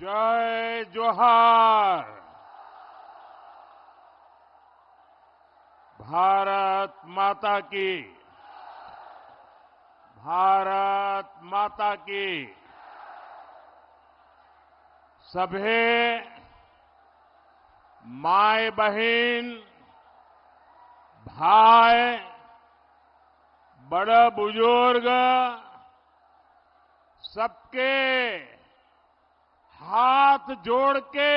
जय जोहार। भारत माता की। भारत माता की। सभी माय बहन, भाई, बड़े बुजुर्ग सबके हाथ जोड़ के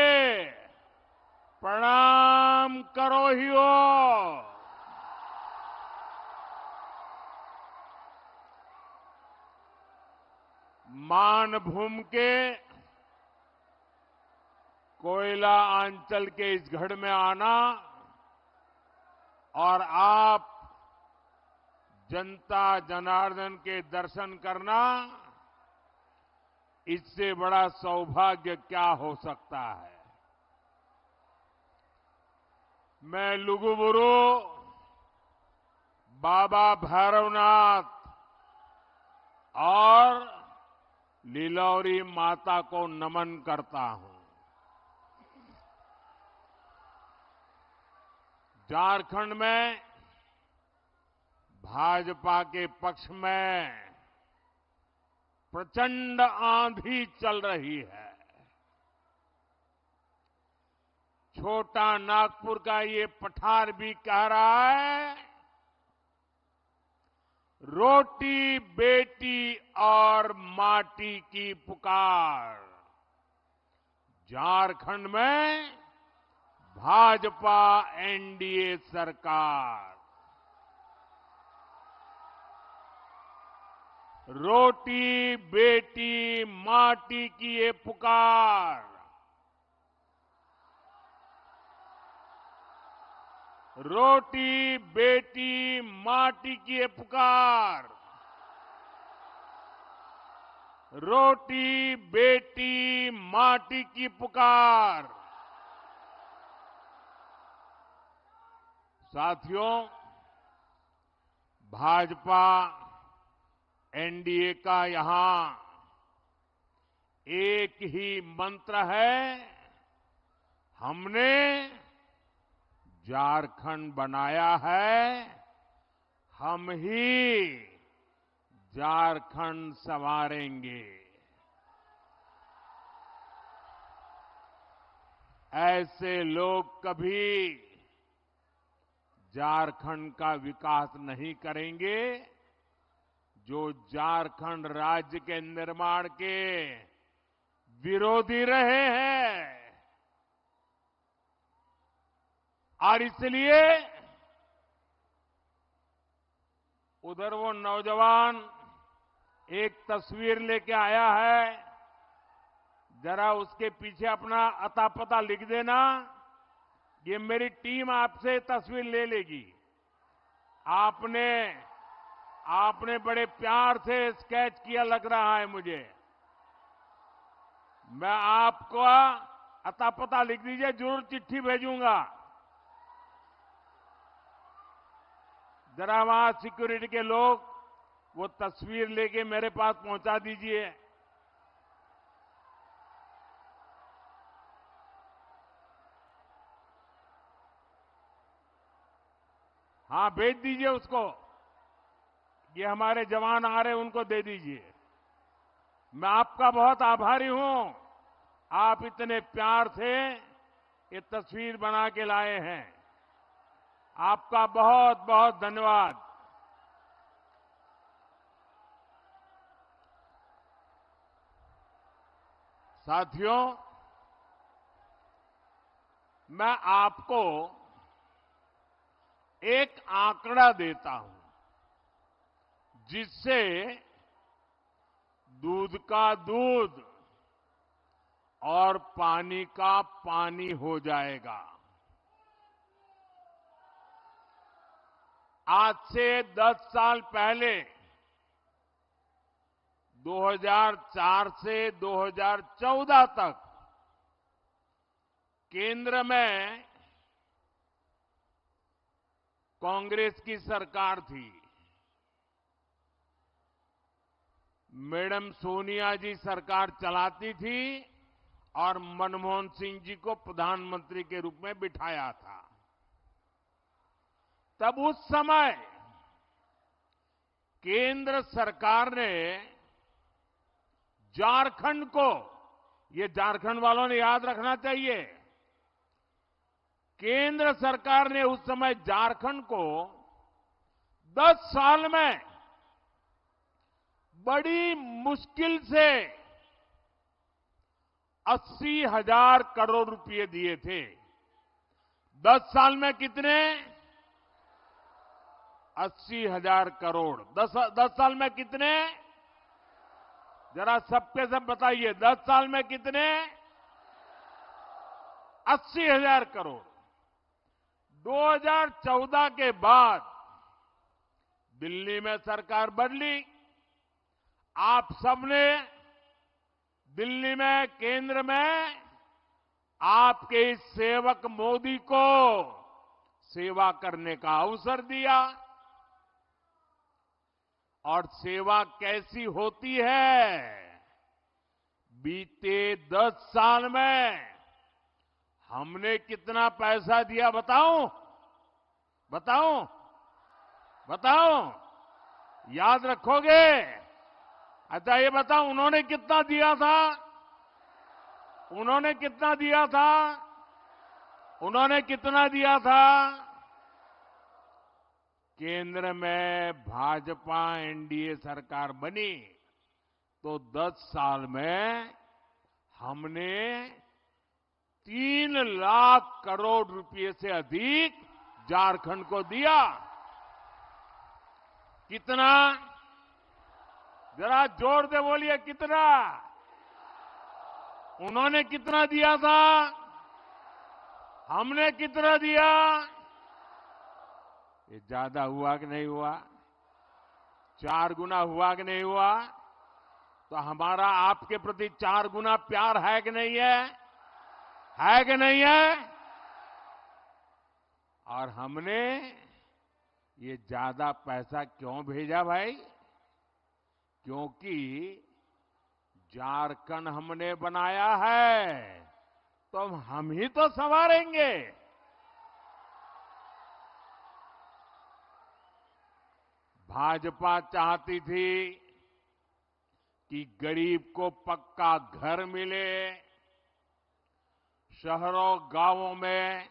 प्रणाम करो ही हो। मानभूम के कोयला अंचल के इस गढ़ में आना और आप जनता जनार्दन के दर्शन करना, इससे बड़ा सौभाग्य क्या हो सकता है। मैं लुगुबुरु बाबा भैरवनाथ और लीलौरी माता को नमन करता हूं। झारखंड में भाजपा के पक्ष में प्रचंड आंधी चल रही है। छोटा नागपुर का ये पठार भी कह रहा है, रोटी बेटी और माटी की पुकार। झारखंड में भाजपा एनडीए सरकार। रोटी बेटी माटी की ये पुकार। रोटी बेटी माटी की ये पुकार। रोटी बेटी माटी की पुकार। साथियों, भाजपा एनडीए का यहां एक ही मंत्र है, हमने झारखंड बनाया है, हम ही झारखंड संवारेंगे। ऐसे लोग कभी झारखंड का विकास नहीं करेंगे जो झारखंड राज्य के निर्माण के विरोधी रहे हैं। और इसलिए उधर वो नौजवान एक तस्वीर लेके आया है, जरा उसके पीछे अपना अता पता लिख देना। ये मेरी टीम आपसे तस्वीर ले लेगी। आपने बड़े प्यार से स्केच किया लग रहा है मुझे। मैं आपको अता पता लिख दीजिए, जरूर चिट्ठी भेजूंगा। जरा वहां सिक्योरिटी के लोग वो तस्वीर लेके मेरे पास पहुंचा दीजिए। हाँ, भेज दीजिए उसको। ये हमारे जवान आ रहे हैं, उनको दे दीजिए। मैं आपका बहुत आभारी हूं, आप इतने प्यार से ये तस्वीर बना के लाए हैं। आपका बहुत बहुत धन्यवाद। साथियों, मैं आपको एक आंकड़ा देता हूं जिससे दूध का दूध और पानी का पानी हो जाएगा। आज से 10 साल पहले 2004 से 2014 तक केंद्र में कांग्रेस की सरकार थी। मैडम सोनिया जी सरकार चलाती थी और मनमोहन सिंह जी को प्रधानमंत्री के रूप में बिठाया था। तब उस समय केंद्र सरकार ने झारखंड को, ये झारखंड वालों ने याद रखना चाहिए, केंद्र सरकार ने उस समय झारखंड को 10 साल में बड़ी मुश्किल से 80,000 करोड़ रुपए दिए थे। 10 साल में कितने? 80,000 करोड़। 10 साल में कितने? जरा सबके सब बताइए, 10 साल में कितने? 80,000 करोड़। 2014 के बाद दिल्ली में सरकार बदली। आप सबने दिल्ली में, केंद्र में आपके इस सेवक मोदी को सेवा करने का अवसर दिया। और सेवा कैसी होती है? बीते 10 साल में हमने कितना पैसा दिया बताऊं? बताऊं? बताऊं? याद रखोगे? अच्छा ये बताओ, उन्होंने कितना दिया था? उन्होंने कितना दिया था? उन्होंने कितना दिया था? केंद्र में भाजपा एनडीए सरकार बनी तो 10 साल में हमने 3 लाख करोड़ रुपए से अधिक झारखंड को दिया। कितना? जरा जोर से बोलिए, कितना? उन्होंने कितना दिया था? हमने कितना दिया? ये ज्यादा हुआ कि नहीं हुआ? 4 गुना हुआ कि नहीं हुआ? तो हमारा आपके प्रति 4 गुना प्यार है कि नहीं है? है कि नहीं है? और हमने ये ज्यादा पैसा क्यों भेजा भाई? क्योंकि झारखंड हमने बनाया है तो हम ही तो संवारेंगे। भाजपा चाहती थी कि गरीब को पक्का घर मिले, शहरों गांवों में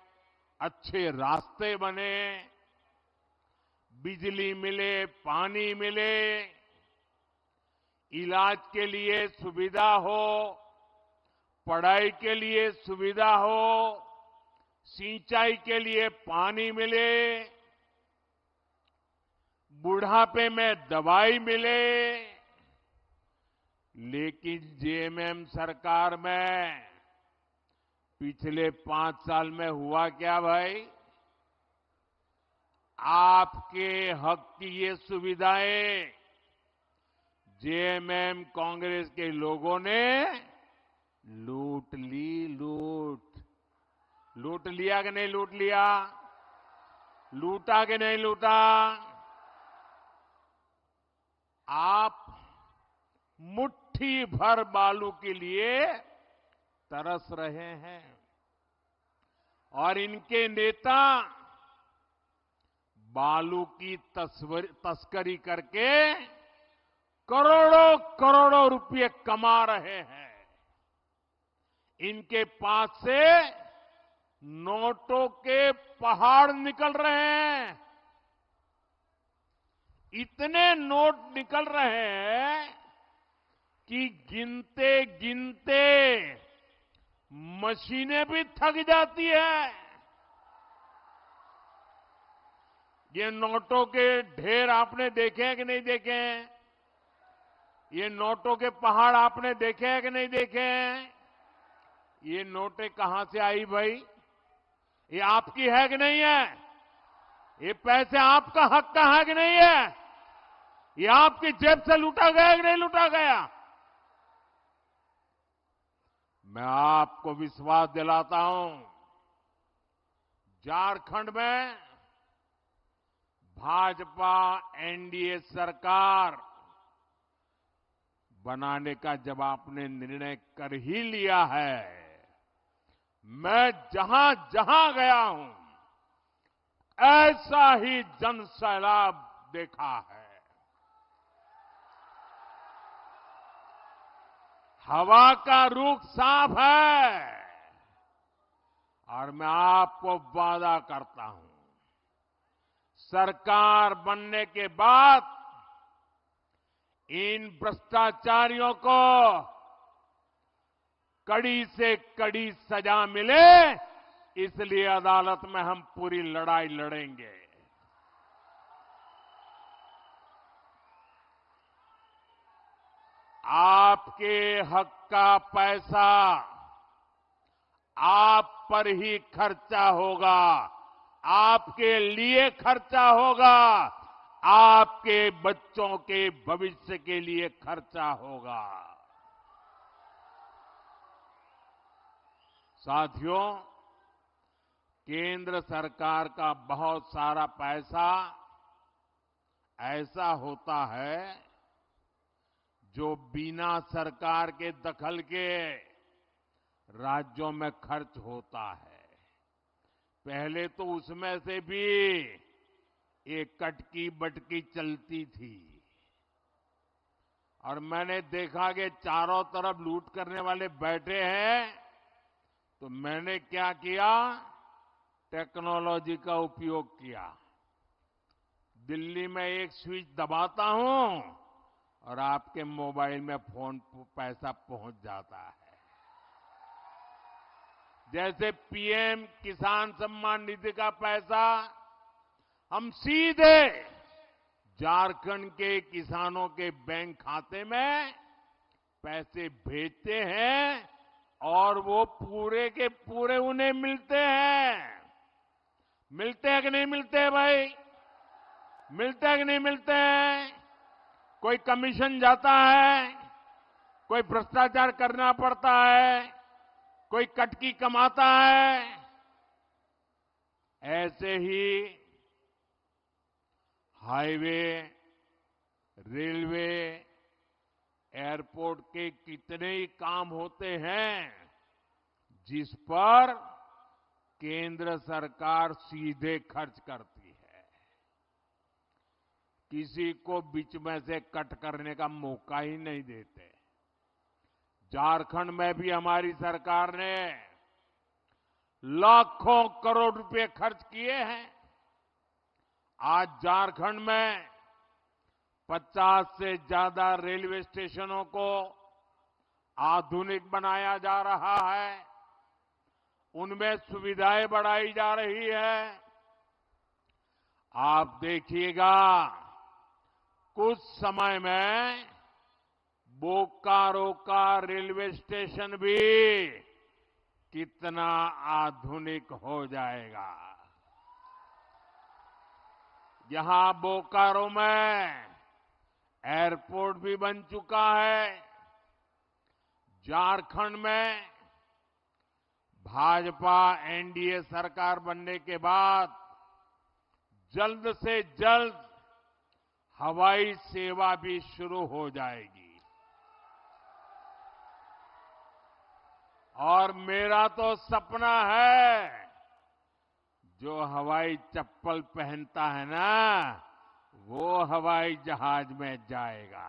अच्छे रास्ते बने, बिजली मिले, पानी मिले, इलाज के लिए सुविधा हो, पढ़ाई के लिए सुविधा हो, सिंचाई के लिए पानी मिले, बुढ़ापे में दवाई मिले। लेकिन जेएमएम सरकार में पिछले 5 साल में हुआ क्या भाई? आपके हक की ये सुविधाएं जेएमएम कांग्रेस के लोगों ने लूट ली। लूट लिया कि नहीं लूट लिया? लूटा कि नहीं लूटा? आप मुट्ठी भर बालू के लिए तरस रहे हैं और इनके नेता बालू की तस्करी करके करोड़ों करोड़ों रुपए कमा रहे हैं। इनके पास से नोटों के पहाड़ निकल रहे हैं। इतने नोट निकल रहे हैं कि गिनते गिनते मशीनें भी थक जाती है। ये नोटों के ढेर आपने देखे हैं कि नहीं देखे हैं? ये नोटों के पहाड़ आपने देखे हैं कि नहीं देखे हैं? ये नोटें कहां से आई भाई? ये आपकी है कि नहीं है? ये पैसे आपका हक का है कि नहीं है? ये आपकी जेब से लूटा गया कि नहीं लूटा गया? मैं आपको विश्वास दिलाता हूं, झारखंड में भाजपा एनडीए सरकार बनाने का जब आपने निर्णय कर ही लिया है मैं जहां जहां गया हूं ऐसा ही जन सैलाब देखा है। हवा का रुख साफ है और मैं आपको वादा करता हूं, सरकार बनने के बाद इन भ्रष्टाचारियों को कड़ी से कड़ी सजा मिले, इसलिए अदालत में हम पूरी लड़ाई लड़ेंगे। आपके हक का पैसा आप पर ही खर्चा होगा, आपके लिए खर्चा होगा, आपके बच्चों के भविष्य के लिए खर्चा होगा। साथियों, केंद्र सरकार का बहुत सारा पैसा ऐसा होता है जो बिना सरकार के दखल के राज्यों में खर्च होता है। पहले तो उसमें से भी एक कटकी बटकी चलती थी और मैंने देखा कि चारों तरफ लूट करने वाले बैठे हैं, तो मैंने क्या किया, टेक्नोलॉजी का उपयोग किया। दिल्ली में एक स्विच दबाता हूं और आपके मोबाइल में फोन पैसा पहुंच जाता है। जैसे पीएम किसान सम्मान निधि का पैसा हम सीधे झारखंड के किसानों के बैंक खाते में पैसे भेजते हैं और वो पूरे के पूरे उन्हें मिलते हैं। मिलते हैं कि नहीं मिलते हैं भाई? मिलते हैं कि नहीं मिलते हैं? कोई कमीशन जाता है, कोई भ्रष्टाचार करना पड़ता है, कोई कटकी कमाता है। ऐसे ही हाईवे, रेलवे, एयरपोर्ट के कितने ही काम होते हैं जिस पर केंद्र सरकार सीधे खर्च करती है। किसी को बीच में से कट करने का मौका ही नहीं देते। झारखंड में भी हमारी सरकार ने लाखों करोड़ रुपए खर्च किए हैं। आज झारखंड में 50 से ज्यादा रेलवे स्टेशनों को आधुनिक बनाया जा रहा है, उनमें सुविधाएं बढ़ाई जा रही है। आप देखिएगा कुछ समय में बोकारो का रेलवे स्टेशन भी कितना आधुनिक हो जाएगा। यहां बोकारो में एयरपोर्ट भी बन चुका है। झारखंड में भाजपा एनडीए सरकार बनने के बाद जल्द से जल्द हवाई सेवा भी शुरू हो जाएगी। और मेरा तो सपना है, जो हवाई चप्पल पहनता है ना, वो हवाई जहाज में जाएगा।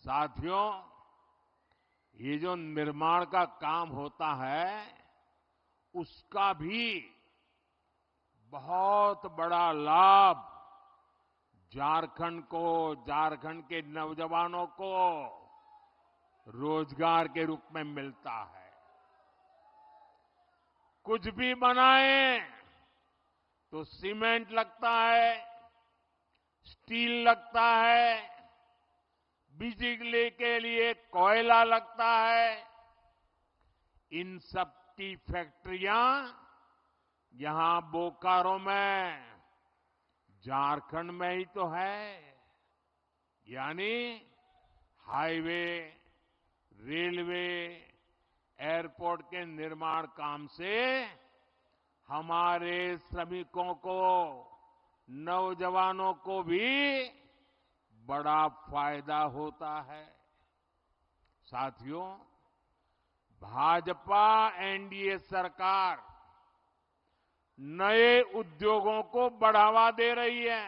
साथियों, ये जो निर्माण का काम होता है, उसका भी बहुत बड़ा लाभ झारखंड को, झारखंड के नौजवानों को रोजगार के रूप में मिलता है। कुछ भी बनाएं तो सीमेंट लगता है, स्टील लगता है, बिजली के लिए कोयला लगता है। इन सब की फैक्ट्रियां यहां बोकारो में, झारखंड में ही तो है। यानी हाईवे, रेलवे, एयरपोर्ट के निर्माण काम से हमारे श्रमिकों को, नौजवानों को भी बड़ा फायदा होता है। साथियों, भाजपा एनडीए सरकार नए उद्योगों को बढ़ावा दे रही है।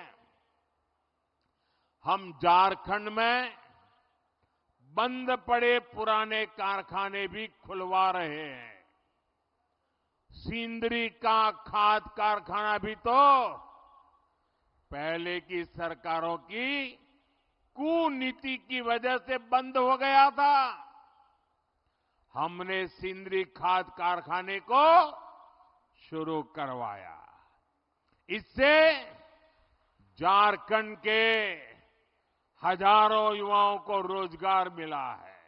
हम झारखंड में बंद पड़े पुराने कारखाने भी खुलवा रहे हैं। सिंदरी का खाद कारखाना भी तो पहले की सरकारों की कुनीति की वजह से बंद हो गया था। हमने सिंदरी खाद कारखाने को शुरू करवाया। इससे झारखंड के हजारों युवाओं को रोजगार मिला है।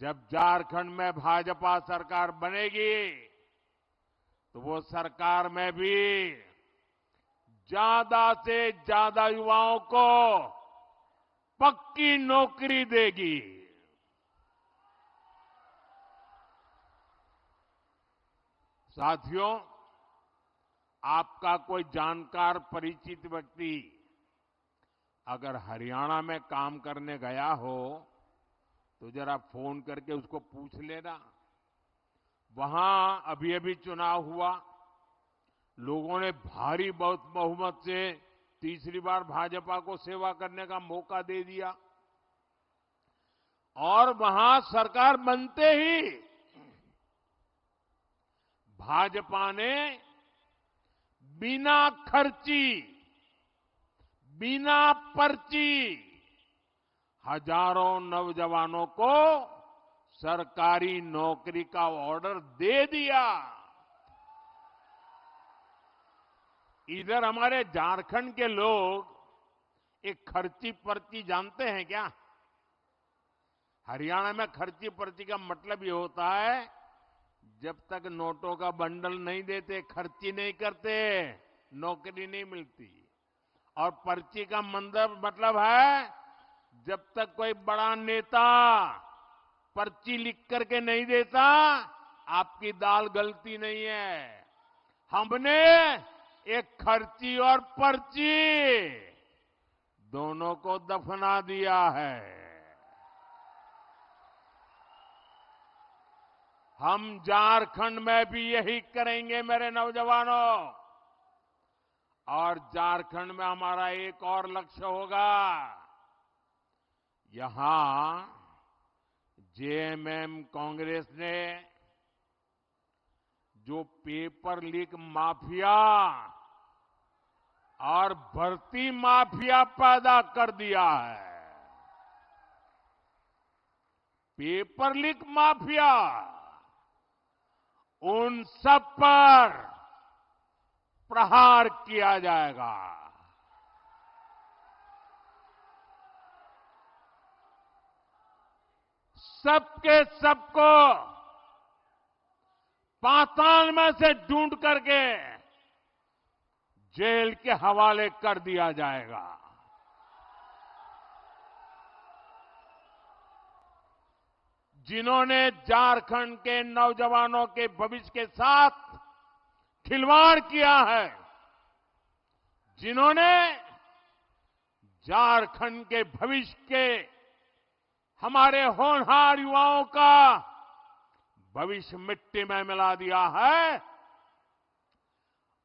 जब झारखंड में भाजपा सरकार बनेगी तो वो सरकार में भी ज्यादा से ज्यादा युवाओं को पक्की नौकरी देगी। साथियों, आपका कोई जानकार परिचित व्यक्ति अगर हरियाणा में काम करने गया हो तो जरा फोन करके उसको पूछ लेना। वहां अभी अभी चुनाव हुआ, लोगों ने भारी बहुमत से तीसरी बार भाजपा को सेवा करने का मौका दे दिया और वहां सरकार बनते ही भाजपा ने बिना खर्ची, बिना पर्ची हजारों नौजवानों को सरकारी नौकरी का ऑर्डर दे दिया। इधर हमारे झारखंड के लोग एक खर्ची पर्ची जानते हैं क्या? हरियाणा में खर्ची पर्ची का मतलब ये होता है, जब तक नोटों का बंडल नहीं देते, खर्ची नहीं करते, नौकरी नहीं मिलती। और पर्ची का मतलब है, जब तक कोई बड़ा नेता पर्ची लिख करके नहीं देता, आपकी दाल गलती नहीं है। हमने एक खर्ची और पर्ची दोनों को दफना दिया है। हम झारखंड में भी यही करेंगे मेरे नौजवानों। और झारखंड में हमारा एक और लक्ष्य होगा। यहां जेएमएम कांग्रेस ने जो पेपर लीक माफिया और भर्ती माफिया पैदा कर दिया है, पेपर लीक माफिया, उन सब पर प्रहार किया जाएगा। सबके सबको पाताल में से ढूंढ करके जेल के हवाले कर दिया जाएगा। जिन्होंने झारखंड के नौजवानों के भविष्य के साथ खिलवाड़ किया है, जिन्होंने झारखंड के भविष्य के हमारे होनहार युवाओं का भविष्य मिट्टी में मिला दिया है,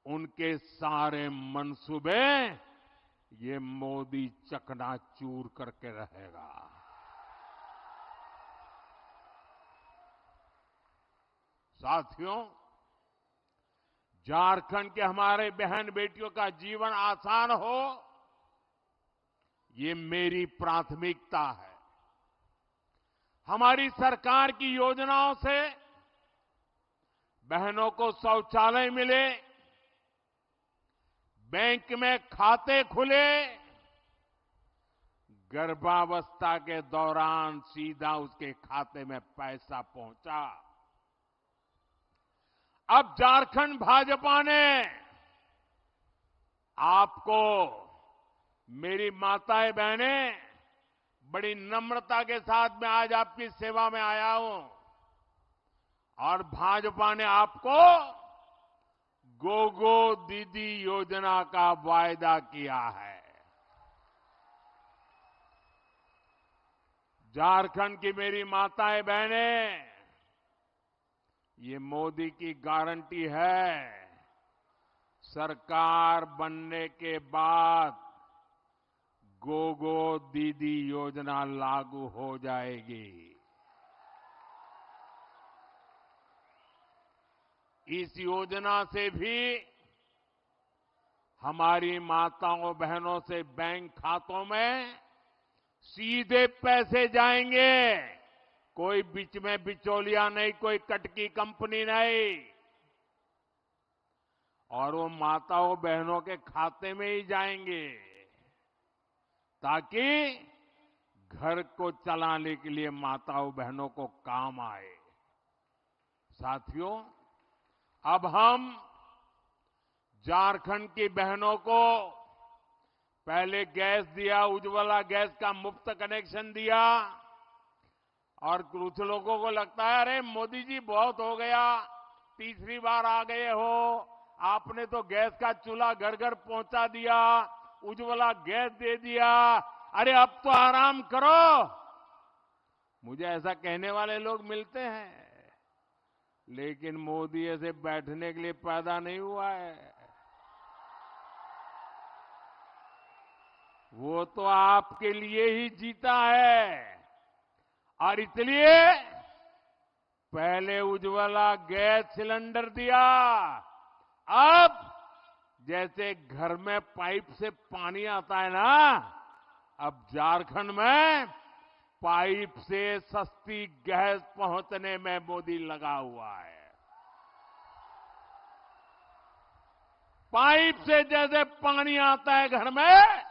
उनके सारे मंसूबे ये मोदी चकनाचूर करके रहेगा। साथियों, झारखंड के हमारे बहन बेटियों का जीवन आसान हो, ये मेरी प्राथमिकता है। हमारी सरकार की योजनाओं से बहनों को शौचालय मिले, बैंक में खाते खुले, गर्भावस्था के दौरान सीधा उसके खाते में पैसा पहुंचा। अब झारखंड भाजपा ने आपको, मेरी माताएं बहनें, बड़ी नम्रता के साथ मैं आज आपकी सेवा में आया हूं और भाजपा ने आपको गोगो दीदी योजना का वायदा किया है। झारखंड की मेरी माताएं बहनें, ये मोदी की गारंटी है। सरकार बनने के बाद गोगो दीदी योजना लागू हो जाएगी। इस योजना से भी हमारी माताओं बहनों से बैंक खातों में सीधे पैसे जाएंगे। कोई बीच में बिचौलिया नहीं, कोई कटकी कंपनी नहीं, और वो माताओं बहनों के खाते में ही जाएंगे, ताकि घर को चलाने के लिए माताओं बहनों को काम आए। साथियों, अब हम झारखंड की बहनों को पहले गैस दिया, उज्ज्वला गैस का मुफ्त कनेक्शन दिया, और कुछ लोगों को लगता है अरे मोदी जी बहुत हो गया, तीसरी बार आ गए हो, आपने तो गैस का चूल्हा घर घर पहुंचा दिया, उज्ज्वला गैस दे दिया, अरे अब तो आराम करो। मुझे ऐसा कहने वाले लोग मिलते हैं, लेकिन मोदी ऐसे बैठने के लिए पैदा नहीं हुआ है। वो तो आपके लिए ही जीता है, और इसलिए पहले उज्ज्वला गैस सिलेंडर दिया, अब जैसे घर में पाइप से पानी आता है ना, अब झारखंड में पाइप से सस्ती गैस पहुंचने में मोदी लगा हुआ है। पाइप से जैसे पानी आता है घर में,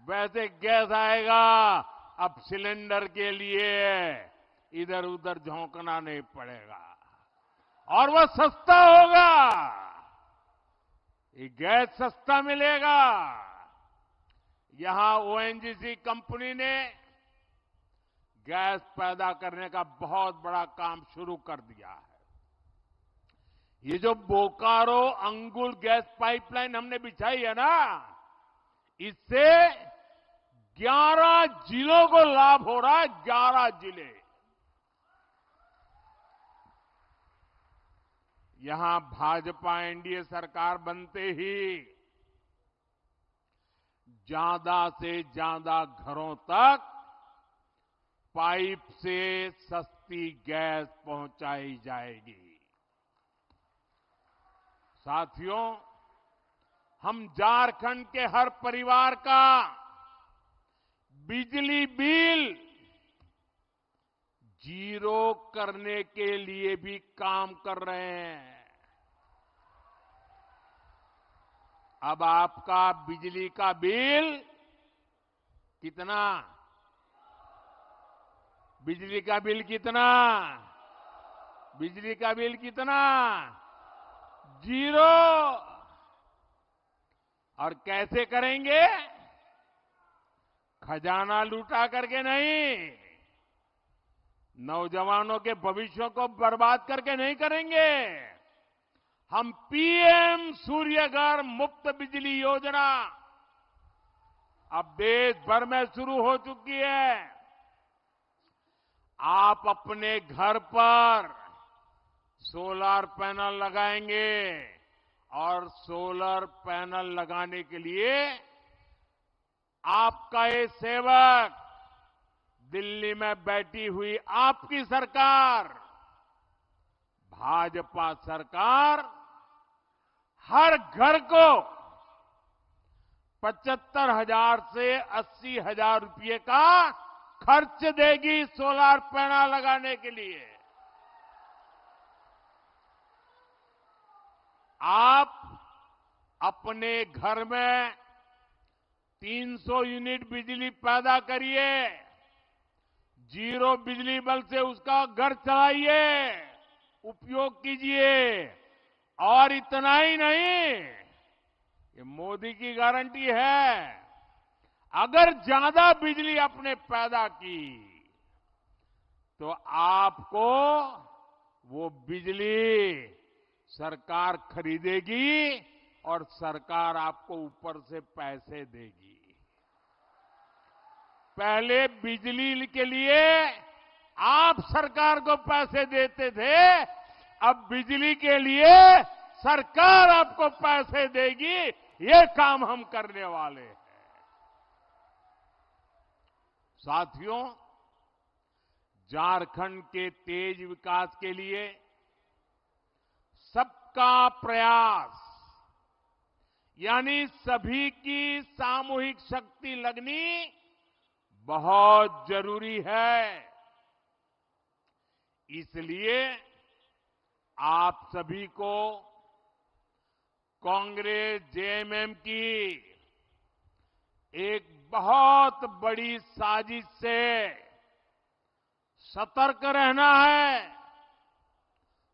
वैसे गैस आएगा। अब सिलेंडर के लिए इधर उधर झोंकना नहीं पड़ेगा, और वह सस्ता होगा। ये गैस सस्ता मिलेगा। यहां ओएनजीसी कंपनी ने गैस पैदा करने का बहुत बड़ा काम शुरू कर दिया है। ये जो बोकारो अंगुल गैस पाइपलाइन हमने बिछाई है ना, इससे 11 जिलों को लाभ हो रहा है। 11 जिले। यहां भाजपा एनडीए सरकार बनते ही ज्यादा से ज्यादा घरों तक पाइप से सस्ती गैस पहुंचाई जाएगी। साथियों, हम झारखंड के हर परिवार का बिजली बिल जीरो करने के लिए भी काम कर रहे हैं। अब आपका बिजली का बिल कितना? बिजली का बिल कितना? बिजली का बिल कितना? जीरो। और कैसे करेंगे? खजाना लूटा करके नहीं, नौजवानों के भविष्य को बर्बाद करके नहीं करेंगे। हम पीएम सूर्यघर मुफ्त बिजली योजना अब देश भर में शुरू हो चुकी है। आप अपने घर पर सोलर पैनल लगाएंगे, और सोलर पैनल लगाने के लिए आपका ये सेवक, दिल्ली में बैठी हुई आपकी सरकार, भाजपा सरकार, हर घर को 75,000 से 80,000 रुपये का खर्च देगी सोलर पैनल लगाने के लिए। आप अपने घर में 300 यूनिट बिजली पैदा करिए, जीरो बिजली बिल से उसका घर चलाइए, उपयोग कीजिए। और इतना ही नहीं, ये मोदी की गारंटी है, अगर ज्यादा बिजली आपने पैदा की तो आपको वो बिजली सरकार खरीदेगी, और सरकार आपको ऊपर से पैसे देगी। पहले बिजली के लिए आप सरकार को पैसे देते थे, अब बिजली के लिए सरकार आपको पैसे देगी। ये काम हम करने वाले हैं। साथियों, झारखंड के तेज विकास के लिए सबका प्रयास यानी सभी की सामूहिक शक्ति लगनी बहुत जरूरी है। इसलिए आप सभी को कांग्रेस जेएमएम की एक बहुत बड़ी साजिश से सतर्क रहना है,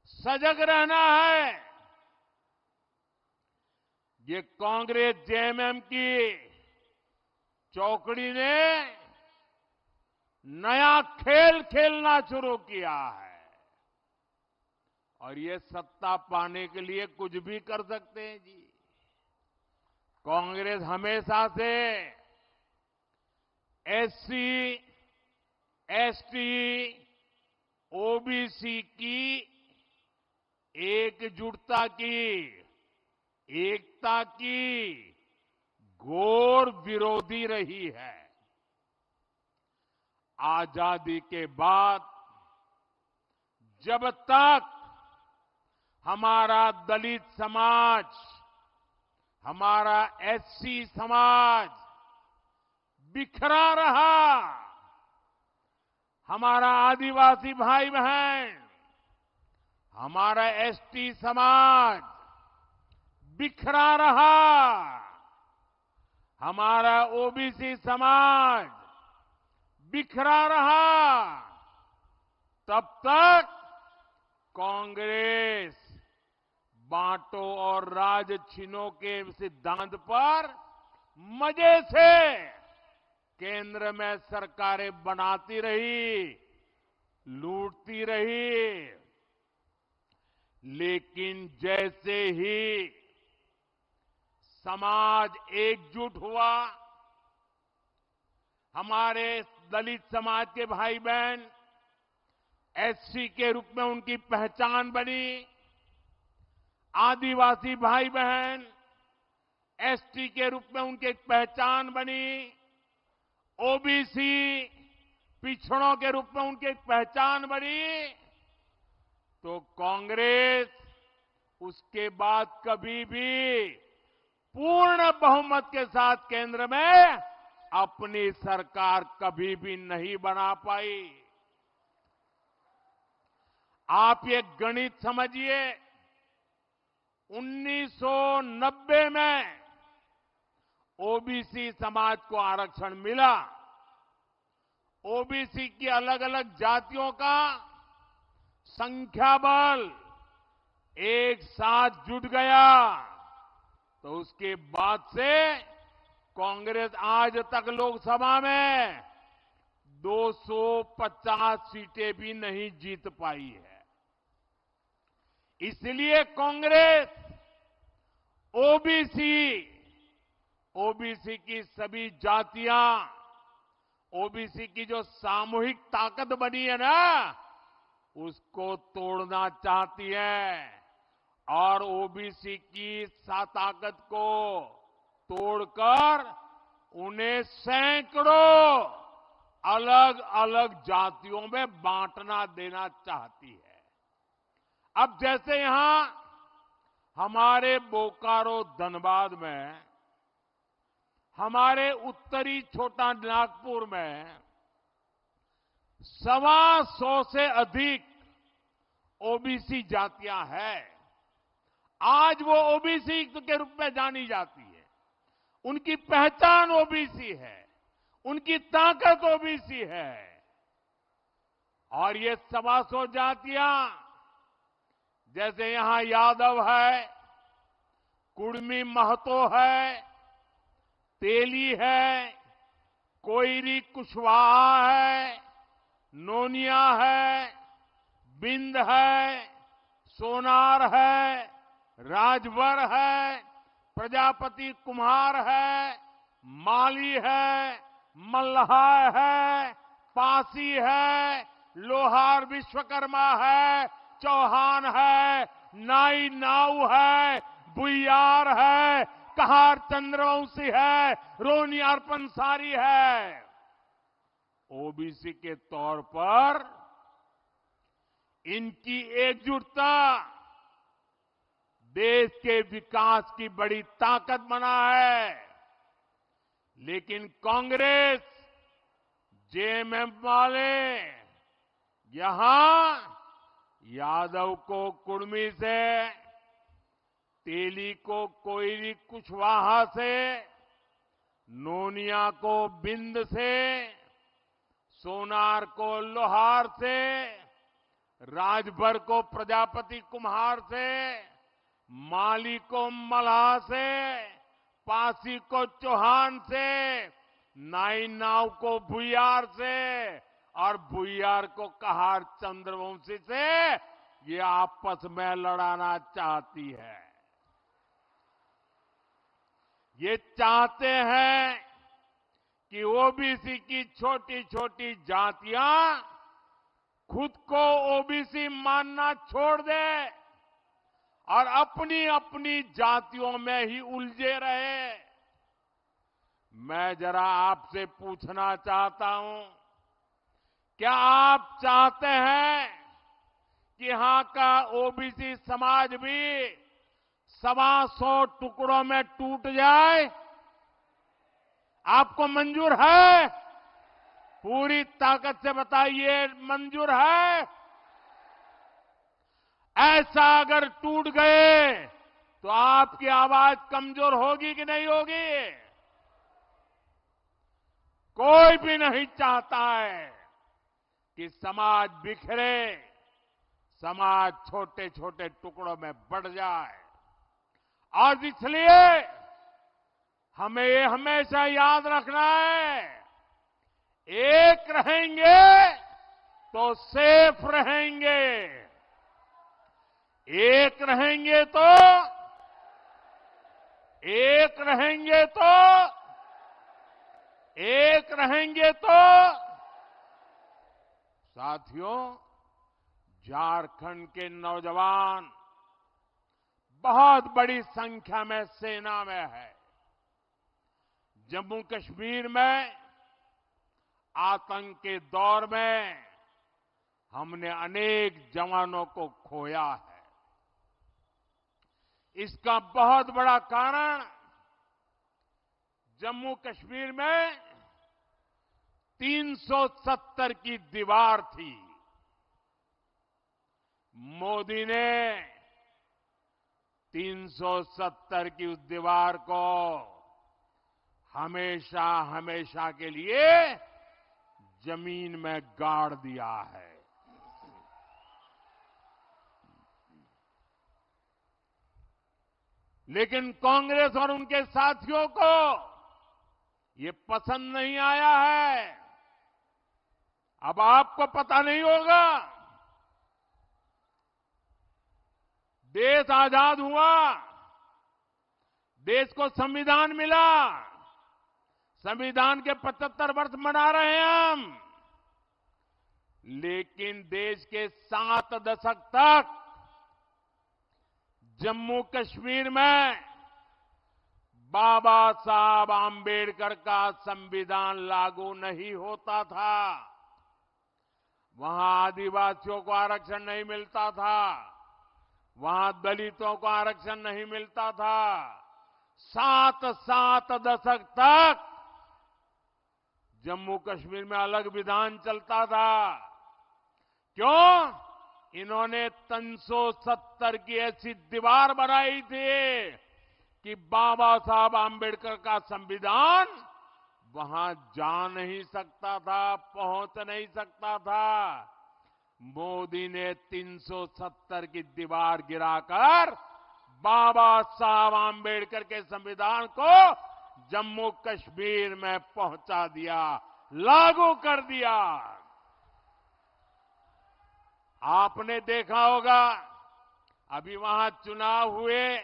सजग रहना है। ये कांग्रेस जेएमएम की चौकड़ी ने नया खेल खेलना शुरू किया है और ये सत्ता पाने के लिए कुछ भी कर सकते हैं जी। कांग्रेस हमेशा से एससी, एसटी, ओबीसी की एकजुटता की, एकता की घोर विरोधी रही है। आजादी के बाद जब तक हमारा दलित समाज, हमारा एससी समाज बिखरा रहा, हमारा आदिवासी भाई बहन, हमारा एसटी समाज बिखरा रहा, हमारा ओबीसी समाज बिखरा रहा, तब तक कांग्रेस बांटो और राज छीनो के सिद्धांत पर मजे से केंद्र में सरकारें बनाती रही, लूटती रही। लेकिन जैसे ही समाज एकजुट हुआ, हमारे दलित समाज के भाई बहन एससी के रूप में उनकी पहचान बनी, आदिवासी भाई बहन एसटी के रूप में उनकी एक पहचान बनी, ओबीसी पिछड़ों के रूप में उनकी एक पहचान बनी, तो कांग्रेस उसके बाद कभी भी पूर्ण बहुमत के साथ केंद्र में अपनी सरकार कभी भी नहीं बना पाई। आप ये गणित समझिए, 1990 में ओबीसी समाज को आरक्षण मिला। ओबीसी की अलग अलग जातियों का संख्या बल एक साथ जुट गया, तो उसके बाद से कांग्रेस आज तक लोकसभा में 250 सीटें भी नहीं जीत पाई है। इसलिए कांग्रेस ओबीसी की सभी जातियां, ओबीसी की जो सामूहिक ताकत बनी है ना, उसको तोड़ना चाहती है और ओबीसी की ताकत को तोड़कर उन्हें सैकड़ों अलग अलग जातियों में बांटना देना चाहती है। अब जैसे यहां हमारे बोकारो धनबाद में, हमारे उत्तरी छोटा नागपुर में 125 से अधिक ओबीसी जातियां हैं। आज वो ओबीसी के रूप में जानी जाती है, उनकी पहचान ओबीसी है, उनकी ताकत ओबीसी है। और ये 125 जातियां, जैसे यहां यादव है, कुड़मी महतो है, तेली है, कोयरी कुशवाहा है, नोनिया है, बिंद है, सोनार है, राजभर है, प्रजापति कुम्हार है, माली है, मल्लाह है, पासी है, लोहार विश्वकर्मा है, चौहान है, नाई नाऊ है, बुइयार है, कहार चंद्रवंशी है, रोनियार पंसारी है। ओबीसी के तौर पर इनकी एकजुटता देश के विकास की बड़ी ताकत बना है। लेकिन कांग्रेस, जेएमएम वाले यहां यादव को कुर्मी से, तेली को कोयली कुशवाहा से, नोनिया को बिंद से, सोनार को लोहार से, राजभर को प्रजापति कुम्हार से, माली को मल्लाह से, पासी को चौहान से, नाई नाव को भुइयार से और भुइयार को कहार चंद्रवंशी से ये आपस में लड़ाना चाहती है। ये चाहते हैं कि ओबीसी की छोटी छोटी जातियां खुद को ओबीसी मानना छोड़ दे और अपनी अपनी जातियों में ही उलझे रहे। मैं जरा आपसे पूछना चाहता हूं, क्या आप चाहते हैं कि यहां का ओबीसी समाज भी 125 टुकड़ों में टूट जाए? आपको मंजूर है? पूरी ताकत से बताइए, मंजूर है? ऐसा अगर टूट गए तो आपकी आवाज कमजोर होगी कि नहीं होगी? कोई भी नहीं चाहता है कि समाज बिखरे, समाज छोटे छोटे टुकड़ों में बढ़ जाए। और इसलिए हमें ये हमेशा याद रखना है, एक रहेंगे तो सेफ रहेंगे, एक रहेंगे तो एक रहेंगे तो एक रहेंगे तो साथियों, झारखंड के नौजवान बहुत बड़ी संख्या में सेना में है। जम्मू कश्मीर में आतंक के दौर में हमने अनेक जवानों को खोया है। इसका बहुत बड़ा कारण जम्मू कश्मीर में 370 की दीवार थी। मोदी ने 370 की उस दीवार को हमेशा हमेशा के लिए जमीन में गाड़ दिया है। लेकिन कांग्रेस और उनके साथियों को ये पसंद नहीं आया है। अब आपको पता नहीं होगा, देश आजाद हुआ, देश को संविधान मिला, संविधान के 75 वर्ष मना रहे हैं हम, लेकिन देश के 7 दशक तक जम्मू कश्मीर में बाबा साहब आंबेडकर का संविधान लागू नहीं होता था। वहां आदिवासियों को आरक्षण नहीं मिलता था, वहां दलितों को आरक्षण नहीं मिलता था। 7 दशक तक जम्मू कश्मीर में अलग विधान चलता था। क्यों? इन्होंने 370 की ऐसी दीवार बनाई थी कि बाबा साहब आंबेडकर का संविधान वहां जा नहीं सकता था, पहुंच नहीं सकता था। मोदी ने 370 की दीवार गिराकर बाबा साहब आंबेडकर के संविधान को जम्मू कश्मीर में पहुंचा दिया, लागू कर दिया। आपने देखा होगा, अभी वहां चुनाव हुए,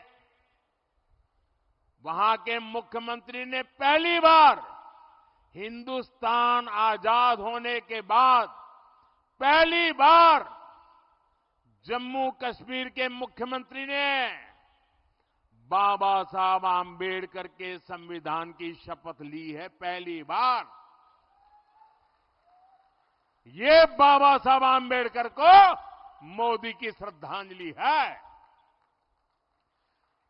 वहां के मुख्यमंत्री ने पहली बार हिंदुस्तान आजाद होने के बाद पहली बार जम्मू कश्मीर के मुख्यमंत्री ने बाबा साहब आंबेडकर के संविधान की शपथ ली है। पहली बार ये बाबा साहब आंबेडकर को मोदी की श्रद्धांजलि है।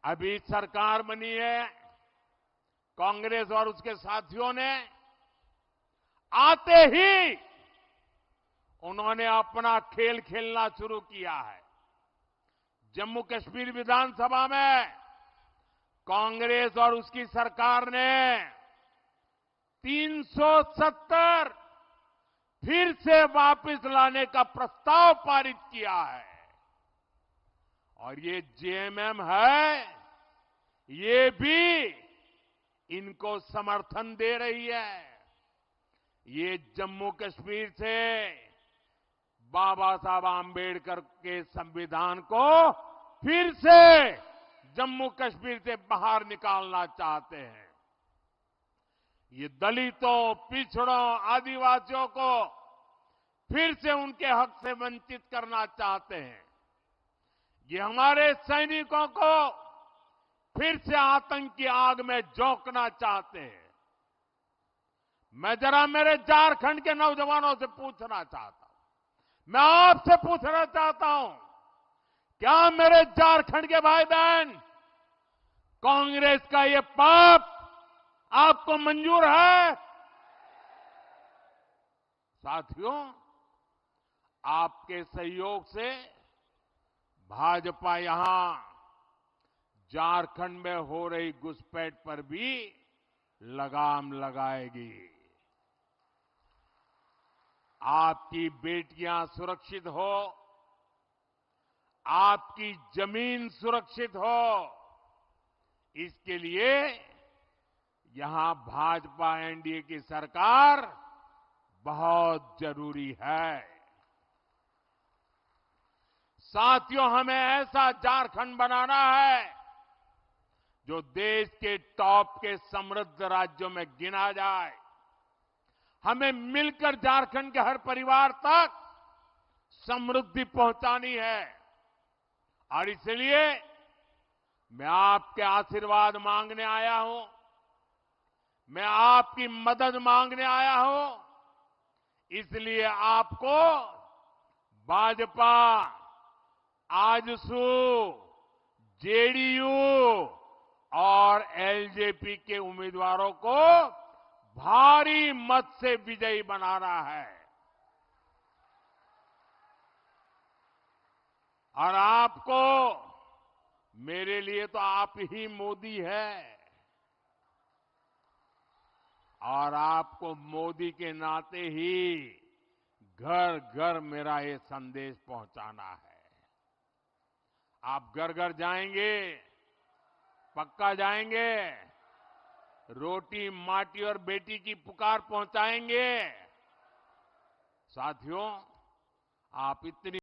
अभी सरकार बनी है, कांग्रेस और उसके साथियों ने आते ही उन्होंने अपना खेल खेलना शुरू किया है। जम्मू कश्मीर विधानसभा में कांग्रेस और उसकी सरकार ने 370 फिर से वापस लाने का प्रस्ताव पारित किया है। और ये जेएमएम है, ये भी इनको समर्थन दे रही है। ये जम्मू कश्मीर से बाबा साहब आंबेडकर के संविधान को फिर से जम्मू कश्मीर से बाहर निकालना चाहते हैं। ये दलितों, पिछड़ों, आदिवासियों को फिर से उनके हक से वंचित करना चाहते हैं। ये हमारे सैनिकों को फिर से आतंक की आग में झोंकना चाहते हैं। मैं जरा मेरे झारखंड के नौजवानों से पूछना चाहता हूं, मैं आपसे पूछना चाहता हूं, क्या मेरे झारखंड के भाई बहन कांग्रेस का ये पाप आपको मंजूर है? साथियों, आपके सहयोग से भाजपा यहां झारखंड में हो रही घुसपैठ पर भी लगाम लगाएगी। आपकी बेटियां सुरक्षित हो, आपकी जमीन सुरक्षित हो, इसके लिए यहां भाजपा एनडीए की सरकार बहुत जरूरी है। साथियों, हमें ऐसा झारखंड बनाना है जो देश के टॉप के समृद्ध राज्यों में गिना जाए। हमें मिलकर झारखंड के हर परिवार तक समृद्धि पहुंचानी है। और इसलिए मैं आपके आशीर्वाद मांगने आया हूं, मैं आपकी मदद मांगने आया हूं। इसलिए आपको भाजपा, आजसू, जेडीयू और एलजेपी के उम्मीदवारों को भारी मत से विजयी बनाना है। और आपको, मेरे लिए तो आप ही मोदी है, और आपको मोदी के नाते ही घर घर मेरा ये संदेश पहुंचाना है। आप घर घर जाएंगे, पक्का जाएंगे, रोटी, माटी और बेटी की पुकार पहुंचाएंगे। साथियों, आप इतनी